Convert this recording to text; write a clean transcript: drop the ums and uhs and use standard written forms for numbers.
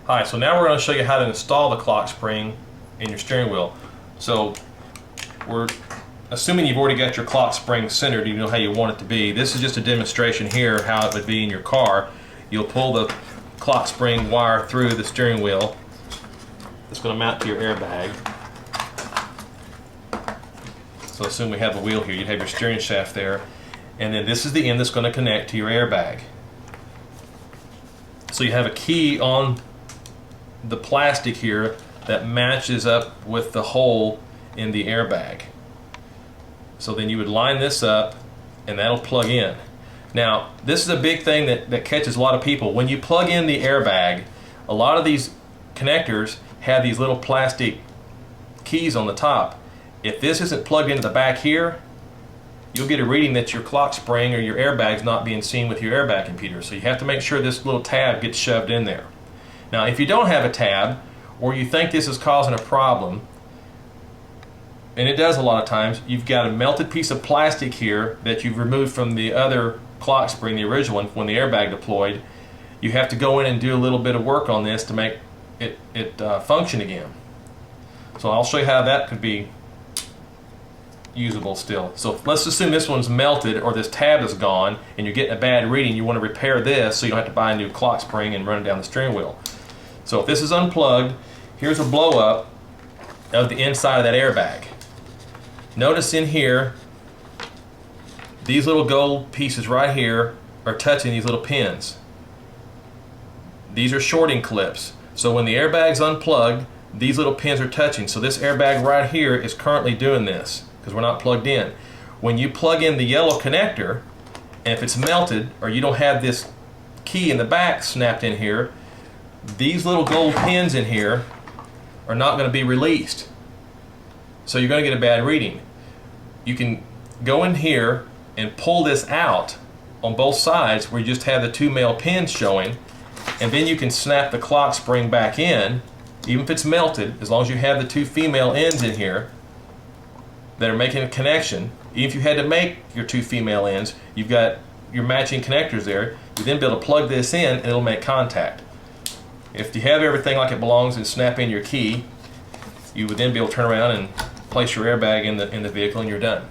Hi, so now we're going to show you how to install the clock spring in your steering wheel. So we're assuming you've already got your clock spring centered, you know how you want it to be. This is just a demonstration here how it would be in your car. You'll pull the clock spring wire through the steering wheel. It's going to mount to your airbag. So assume we have a wheel here, you'd have your steering shaft there, and then this is the end that's going to connect to your airbag. So you have a key on the plastic here that matches up with the hole in the airbag. So then you would line this up and that'll plug in. Now this is a big thing that catches a lot of people. When you plug in the airbag, a lot of these connectors have these little plastic keys on the top. If this isn't plugged into the back here, you'll get a reading that your clock spring or your airbag's not being seen with your airbag computer. So you have to make sure this little tab gets shoved in there. Now if you don't have a tab, or you think this is causing a problem, and it does a lot of times, you've got a melted piece of plastic here that you've removed from the other clock spring, the original one, when the airbag deployed. You have to go in and do a little bit of work on this to make it function again. So I'll show you how that could be usable still. So let's assume this one's melted or this tab is gone and you're getting a bad reading. You want to repair this so you don't have to buy a new clock spring and run it down the steering wheel. So if this is unplugged, here's a blow up of the inside of that airbag. Notice in here, these little gold pieces right here are touching these little pins. These are shorting clips. So when the airbag's unplugged, these little pins are touching. So this airbag right here is currently doing this because we're not plugged in. When you plug in the yellow connector, and if it's melted or you don't have this key in the back snapped in here, these little gold pins in here are not going to be released. So you're going to get a bad reading. You can go in here and pull this out on both sides where you just have the two male pins showing, and then you can snap the clock spring back in, even if it's melted, as long as you have the two female ends in here that are making a connection. Even if you had to make your two female ends, you've got your matching connectors there. You then be able to plug this in and it'll make contact. If you have everything like it belongs and snap in your key, you would then be able to turn around and place your airbag in the vehicle and you're done.